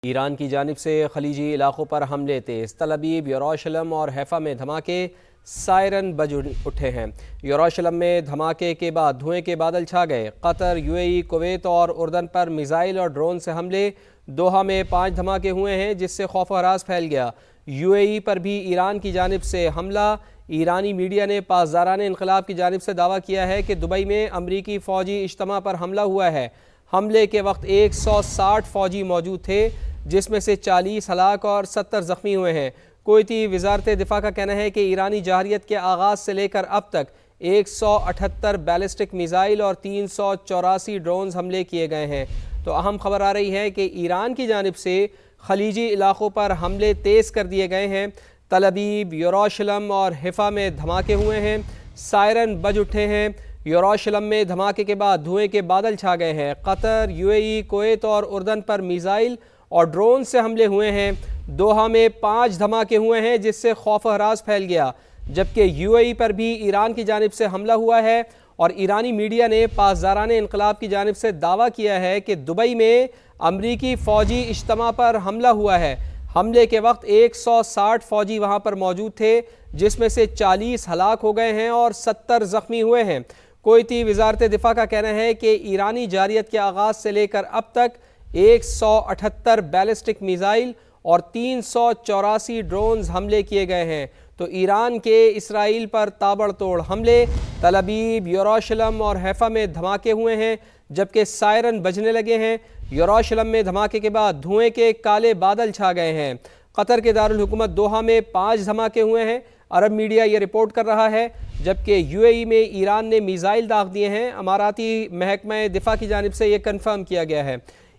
ایران کی جانب سے خلیجی علاقوں پر حملے تیز، تل ابیب، یروشلم اور حیفا میں دھماکے، سائرن بج اٹھے ہیں۔ یروشلم میں دھماکے کے بعد دھوئیں کے بادل چھا گئے۔ قطر، UAE، کویت اور اردن پر میزائل اور ڈرون سے حملے۔ دوحہ میں 5 دھماکے ہوئے ہیں جس سے خوف و ہراس پھیل گیا۔ UAE پر بھی ایران کی جانب سے حملہ۔ ایرانی میڈیا نے پاسداران انقلاب کی جانب سے دعویٰ کیا ہے کہ دبئی میں امریکی فوجی اجتماع پر حملہ ہوا ہے۔ حملے کے وقت 160 فوجی موجود تھے جس میں سے 40 ہلاک اور 70 زخمی ہوئے ہیں۔ کویتی وزارت دفاع کا کہنا ہے کہ ایرانی جارحیت کے آغاز سے لے کر اب تک 178 بیلسٹک میزائل اور 384 ڈرونز حملے کیے گئے ہیں۔ تو اہم خبر آ رہی ہے کہ ایران کی جانب سے خلیجی علاقوں پر حملے تیز کر دیے گئے ہیں۔ تل ابیب، یروشلم اور حیفا میں دھماکے ہوئے ہیں، سائرن بج اٹھے ہیں۔ یروشلم میں دھماکے کے بعد دھوئیں کے بادل چھا گئے ہیں۔ قطر، UAE، کویت اور اردن پر میزائل اور ڈرون سے حملے ہوئے ہیں۔ دوحہ میں 5 دھماکے ہوئے ہیں جس سے خوف و ہراس پھیل گیا، جبکہ UAE پر بھی ایران کی جانب سے حملہ ہوا ہے اور ایرانی میڈیا نے پاسداران انقلاب کی جانب سے دعویٰ کیا ہے کہ دبئی میں امریکی فوجی اجتماع پر حملہ ہوا ہے۔ حملے کے وقت 160 فوجی وہاں پر موجود تھے جس میں سے 40 ہلاک ہو گئے ہیں اور 70 زخمی ہوئے ہیں۔ کویتی وزارت دفاع کا کہنا ہے کہ ایرانی جارحیت کے آغاز سے لے کر اب تک 178 بیلسٹک میزائل اور 384 ڈرونز حملے کیے گئے ہیں۔ تو ایران کے اسرائیل پر تابڑ توڑ حملے، تل ابیب، یروشلم اور حیفا میں دھماکے ہوئے ہیں جبکہ سائرن بجنے لگے ہیں۔ یروشلم میں دھماکے کے بعد دھوئیں کے کالے بادل چھا گئے ہیں۔ قطر کے دارالحکومت دوحہ میں 5 دھماکے ہوئے ہیں، عرب میڈیا یہ رپورٹ کر رہا ہے، جبکہ UAE میں ایران نے میزائل داغ دیے ہیں۔ اماراتی محکمہ دفاع کی جانب سے یہ کنفرم کیا گیا ہے۔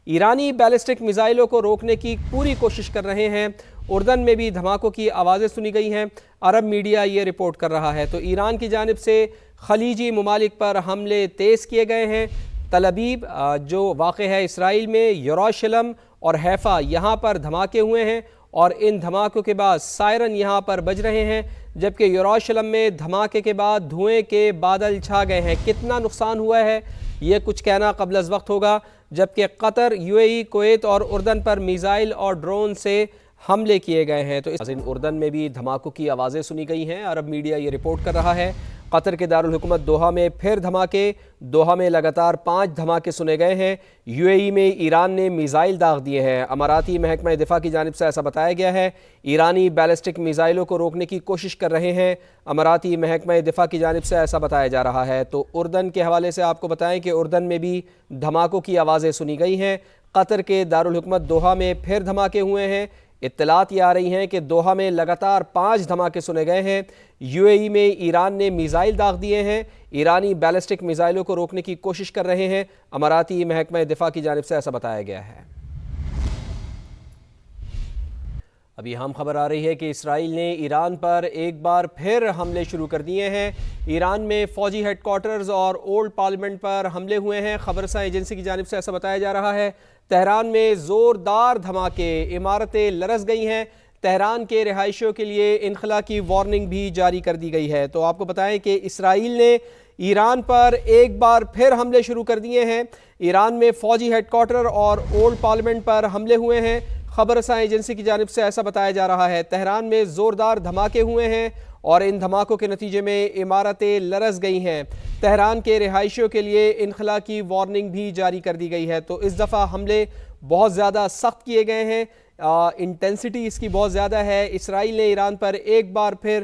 ایرانی بیلسٹک میزائلوں کو روکنے کی پوری کوشش کر رہے ہیں۔ اردن میں بھی دھماکوں کی آوازیں سنی گئی ہیں، عرب میڈیا یہ رپورٹ کر رہا ہے۔ تو ایران کی جانب سے خلیجی ممالک پر حملے تیز کیے گئے ہیں۔ تل ابیب جو واقع ہے اسرائیل میں، یروشلم اور حیفا یہاں پر دھماکے ہوئے ہیں اور ان دھماکوں کے بعد سائرن یہاں پر بج رہے ہیں، جبکہ یروشلم میں دھماکے کے بعد دھوئیں کے بادل چھا گئے ہیں۔ کتنا نقصان ہوا ہے یہ کچھ کہنا قبل از وقت ہوگا، جبکہ قطر، UAE، کویت اور اردن پر میزائل اور ڈرون سے حملے کیے گئے ہیں۔ تو اردن میں بھی دھماکوں کی آوازیں سنی گئی ہیں، عرب میڈیا یہ رپورٹ کر رہا ہے۔ قطر کے دارالحکومت دوحہ میں پھر دھماکے، دوحہ میں لگاتار 5 دھماکے سنے گئے ہیں۔ UAE میں ایران نے میزائل داغ دیے ہیں۔ اماراتی محکمہ دفاع کی جانب سے ایسا بتایا گیا ہے۔ ایرانی بیلسٹک میزائلوں کو روکنے کی کوشش کر رہے ہیں، اماراتی محکمہ دفاع کی جانب سے ایسا بتایا جا رہا ہے۔ تو اردن کے حوالے سے آپ کو بتائیں کہ اردن میں بھی دھماکوں کی آوازیں سنی گئی ہیں۔ قطر کے دارالحکومت دوحہ میں پھر دھماکے ہوئے ہیں۔ اطلاعات یہ آ رہی ہیں کہ دوحہ میں لگاتار 5 دھماکے سنے گئے ہیں۔ UAE میں ایران نے میزائل داغ دیے ہیں، ایرانی بیلسٹک میزائلوں کو روکنے کی کوشش کر رہے ہیں، اماراتی محکمہ دفاع کی جانب سے ایسا بتایا گیا ہے۔ ابھی ہم خبر آ رہی ہے کہ اسرائیل نے ایران پر ایک بار پھر حملے شروع کر دیے ہیں۔ ایران میں فوجی ہیڈ کوارٹرز اور اولڈ پارلیمنٹ پر حملے ہوئے ہیں، خبرساں ایجنسی کی جانب سے ایسا بتایا جا رہا ہے۔ تہران میں زوردار دھماکے، عمارتیں لرز گئی ہیں۔ تہران کے رہائشیوں کے لیے انخلا کی وارننگ بھی جاری کر دی گئی ہے۔ تو آپ کو بتائیں کہ اسرائیل نے ایران پر ایک بار پھر حملے شروع کر دیے ہیں۔ ایران میں فوجی ہیڈ کوارٹر اور اولڈ پارلیمنٹ پر حملے ہوئے ہیں، خبرساں ایجنسی کی جانب سے ایسا بتایا جا رہا ہے۔ تہران میں زوردار دھماکے ہوئے ہیں اور ان دھماکوں کے نتیجے میں عمارتیں لرز گئی ہیں۔ تہران کے رہائشیوں کے لیے انخلا کی وارننگ بھی جاری کر دی گئی ہے۔ تو اس دفعہ حملے بہت زیادہ سخت کیے گئے ہیں، انٹینسٹی اس کی بہت زیادہ ہے۔ اسرائیل نے ایران پر ایک بار پھر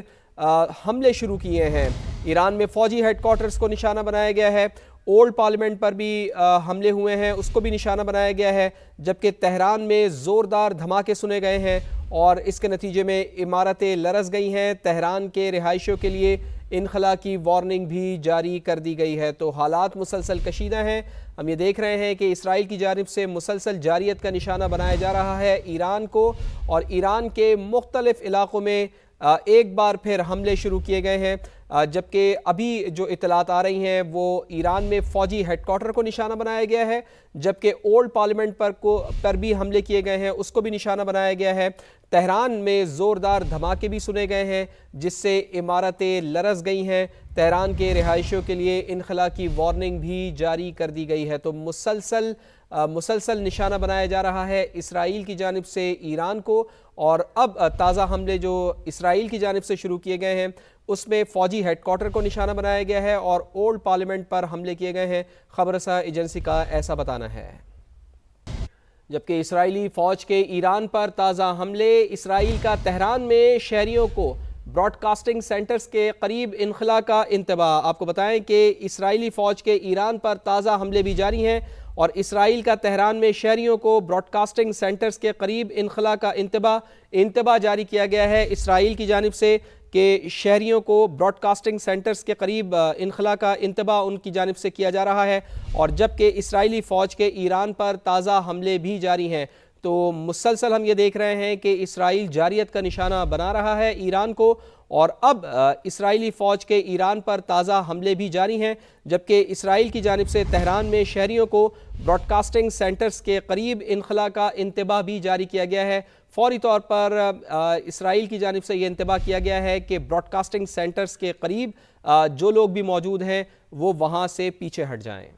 حملے شروع کیے ہیں۔ ایران میں فوجی ہیڈ کوارٹرز کو نشانہ بنایا گیا ہے، اولڈ پارلیمنٹ پر بھی حملے ہوئے ہیں، اس کو بھی نشانہ بنایا گیا ہے، جبکہ تہران میں زوردار دھماکے سنے گئے ہیں اور اس کے نتیجے میں عمارتیں لرز گئی ہیں۔ تہران کے رہائشیوں کے لیے انخلا کی وارننگ بھی جاری کر دی گئی ہے۔ تو حالات مسلسل کشیدہ ہیں۔ ہم یہ دیکھ رہے ہیں کہ اسرائیل کی جانب سے مسلسل جارحیت کا نشانہ بنایا جا رہا ہے ایران کو، اور ایران کے مختلف علاقوں میں ایک بار پھر حملے شروع کیے گئے ہیں، جبکہ ابھی جو اطلاعات آ رہی ہیں وہ ایران میں فوجی ہیڈ کوارٹر کو نشانہ بنایا گیا ہے، جبکہ اولڈ پارلیمنٹ پر بھی حملے کیے گئے ہیں، اس کو بھی نشانہ بنایا گیا ہے۔ تہران میں زوردار دھماکے بھی سنے گئے ہیں جس سے عمارتیں لرز گئی ہیں۔ تہران کے رہائشیوں کے لیے انخلا کی وارننگ بھی جاری کر دی گئی ہے۔ تو مسلسل مسلسل نشانہ بنایا جا رہا ہے اسرائیل کی جانب سے ایران کو، اور اب تازہ حملے جو اسرائیل کی جانب سے شروع کیے گئے ہیں اس میں فوجی ہیڈ کوارٹر کو نشانہ بنایا گیا ہے اور اولڈ پارلیمنٹ پر حملے کیے گئے ہیں، خبر رساں ایجنسی کا ایسا بتانا ہے۔ جبکہ اسرائیلی فوج کے ایران پر تازہ حملے، اسرائیل کا تہران میں شہریوں کو براڈ کاسٹنگ سینٹرز کے قریب انخلا کا انتباہ۔ آپ کو بتائیں کہ اسرائیلی فوج کے ایران پر تازہ حملے بھی جاری ہیں اور اسرائیل کا تہران میں شہریوں کو براڈ کاسٹنگ سینٹرز کے قریب انخلا کا انتباہ جاری کیا گیا ہے اسرائیل کی جانب سے کہ شہریوں کو براڈ کاسٹنگ سینٹرز کے قریب انخلا کا انتباہ ان کی جانب سے کیا جا رہا ہے، اور جبکہ اسرائیلی فوج کے ایران پر تازہ حملے بھی جاری ہیں تو مسلسل ہم یہ دیکھ رہے ہیں کہ اسرائیل جارحیت کا نشانہ بنا رہا ہے ایران کو، اور اب اسرائیلی فوج کے ایران پر تازہ حملے بھی جاری ہیں، جبکہ اسرائیل کی جانب سے تہران میں شہریوں کو براڈ کاسٹنگ سینٹرز کے قریب انخلا کا انتباہ بھی جاری کیا گیا ہے۔ فوری طور پر اسرائیل کی جانب سے یہ انتباہ کیا گیا ہے کہ براڈ کاسٹنگ سینٹرز کے قریب جو لوگ بھی موجود ہیں وہ وہاں سے پیچھے ہٹ جائیں۔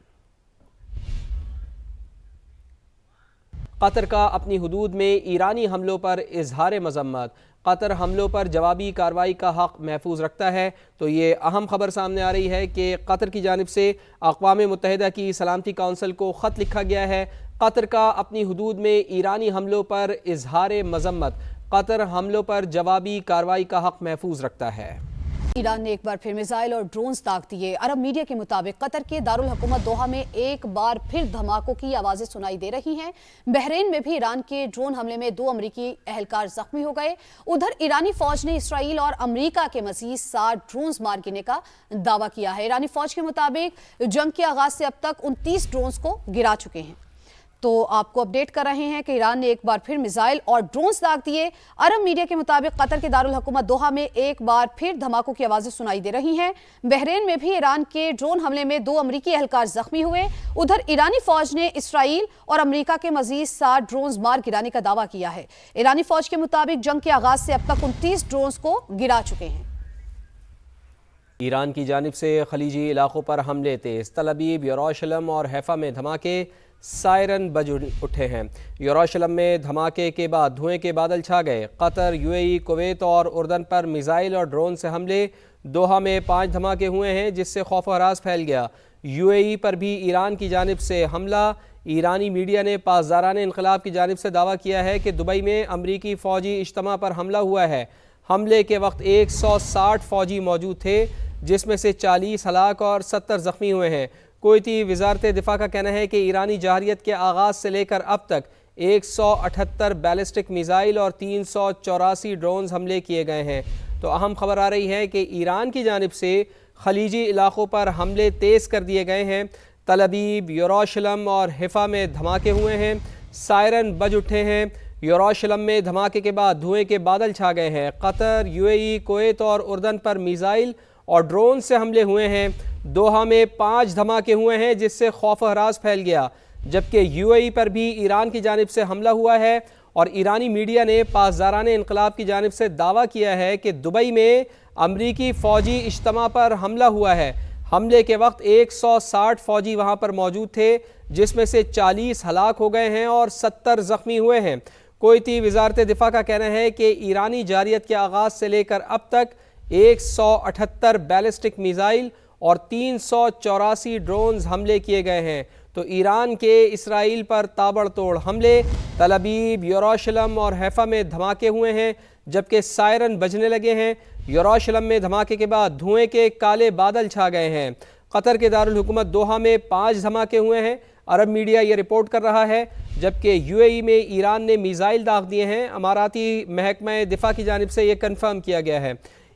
قطر کا اپنی حدود میں ایرانی حملوں پر اظہار مذمت۔ قطر حملوں پر جوابی کارروائی کا حق محفوظ رکھتا ہے، تو یہ اہم خبر سامنے آ رہی ہے کہ قطر کی جانب سے اقوام متحدہ کی سلامتی کونسل کو خط لکھا گیا ہے۔ قطر کا اپنی حدود میں ایرانی حملوں پر اظہار مذمت۔ قطر حملوں پر جوابی کارروائی کا حق محفوظ رکھتا ہے۔ ایران نے ایک بار پھر میزائل اور ڈرونز داغ دیے۔ عرب میڈیا کے مطابق قطر کے دارالحکومت دوحہ میں ایک بار پھر دھماکوں کی آوازیں سنائی دے رہی ہیں۔ بحرین میں بھی ایران کے ڈرون حملے میں 2 امریکی اہلکار زخمی ہو گئے۔ ادھر ایرانی فوج نے اسرائیل اور امریکہ کے مزید 60 ڈرونز مار گرنے کا دعویٰ کیا ہے۔ ایرانی فوج کے مطابق جنگ کے آغاز سے اب تک 29 ڈرونز کو گرا چکے ہیں۔ تو آپ کو اپڈیٹ کر رہے ہیں کہ ایران نے ایک بار پھر میزائل اور ڈرونز داغ دیے۔ عرب میڈیا کے مطابق قطر کے دارالحکومت دوحہ میں ایک بار پھر دھماکوں کی آوازیں سنائی دے رہی ہیں۔ بحرین میں بھی ایران کے ڈرون حملے میں 2 امریکی اہلکار زخمی ہوئے۔ ادھر ایرانی فوج نے اسرائیل اور امریکہ کے مزید 60 ڈرونز مار گرانے کا دعویٰ کیا ہے۔ ایرانی فوج کے مطابق جنگ کے آغاز سے اب تک 29 ڈرونز کو گرا چکے ہیں۔ ایران کی جانب سے خلیجی علاقوں پر حملے تیز، تل ابیب، یروشلم اور حیفا میں دھماکے، سائرن بج اٹھے ہیں۔ یروشلم میں دھماکے کے بعد دھوئیں کے بادل چھا گئے۔ قطر، UAE، کویت اور اردن پر میزائل اور ڈرون سے حملے۔ دوحہ میں 5 دھماکے ہوئے ہیں جس سے خوف و ہراس پھیل گیا۔ UAE پر بھی ایران کی جانب سے حملہ۔ ایرانی میڈیا نے پاسداران انقلاب کی جانب سے دعویٰ کیا ہے کہ دبئی میں امریکی فوجی اجتماع پر حملہ ہوا ہے۔ حملے کے وقت 160 فوجی موجود تھے جس میں سے 40 ہلاک اور 70 زخمی ہوئے ہیں۔ کویتی وزارت دفاع کا کہنا ہے کہ ایرانی جارحیت کے آغاز سے لے کر اب تک 178 بیلسٹک میزائل اور 384 ڈرونز حملے کیے گئے ہیں۔ تو اہم خبر آ رہی ہے کہ ایران کی جانب سے خلیجی علاقوں پر حملے تیز کر دیے گئے ہیں۔ تل ابیب، یروشلم اور حیفا میں دھماکے ہوئے ہیں، سائرن بج اٹھے ہیں۔ یروشلم میں دھماکے کے بعد دھوئیں کے بادل چھا گئے ہیں۔ قطر، UAE، کویت اور اردن پر میزائل اور ڈرون سے حملے ہوئے ہیں۔ دوحہ میں 5 دھماکے ہوئے ہیں جس سے خوف و ہراس پھیل گیا، جبکہ UAE پر بھی ایران کی جانب سے حملہ ہوا ہے، اور ایرانی میڈیا نے پاسداران انقلاب کی جانب سے دعویٰ کیا ہے کہ دبئی میں امریکی فوجی اجتماع پر حملہ ہوا ہے۔ حملے کے وقت 160 فوجی وہاں پر موجود تھے جس میں سے 40 ہلاک ہو گئے ہیں اور 70 زخمی ہوئے ہیں۔ کویتی وزارت دفاع کا کہنا ہے کہ ایرانی جارحیت کے آغاز سے لے کر اب تک 178 بیلسٹک میزائل اور 384 ڈرونز حملے کیے گئے ہیں۔ تو ایران کے اسرائیل پر تابڑ توڑ حملے، تل ابیب، یروشلم اور حیفا میں دھماکے ہوئے ہیں جبکہ سائرن بجنے لگے ہیں۔ یروشلم میں دھماکے کے بعد دھوئیں کے کالے بادل چھا گئے ہیں۔ قطر کے دارالحکومت دوحہ میں 5 دھماکے ہوئے ہیں، عرب میڈیا یہ رپورٹ کر رہا ہے، جبکہ UAE میں ایران نے میزائل داغ دیے ہیں۔ اماراتی محکمہ دفاع کی جانب سے یہ کنفرم کیا گیا ہے۔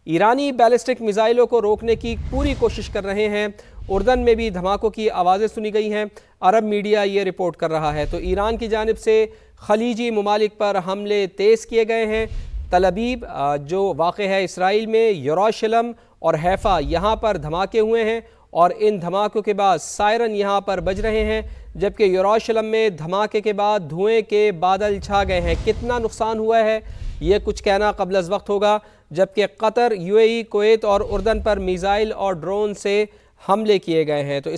ایرانی بیلسٹک میزائلوں کو روکنے کی پوری کوشش کر رہے ہیں۔ اردن میں بھی دھماکوں کی آوازیں سنی گئی ہیں، عرب میڈیا یہ رپورٹ کر رہا ہے۔ تو ایران کی جانب سے خلیجی ممالک پر حملے تیز کیے گئے ہیں۔ تل ابیب جو واقع ہے اسرائیل میں، یروشلم اور حیفا یہاں پر دھماکے ہوئے ہیں، اور ان دھماکوں کے بعد سائرن یہاں پر بج رہے ہیں، جبکہ یروشلم میں دھماکے کے بعد دھوئیں کے بادل چھا گئے ہیں۔ کتنا نقصان ہوا ہے یہ کچھ کہنا قبل از وقت ہوگا، جبکہ قطر، UAE، کویت اور اردن پر میزائل اور ڈرون سے حملے کیے گئے ہیں۔ تو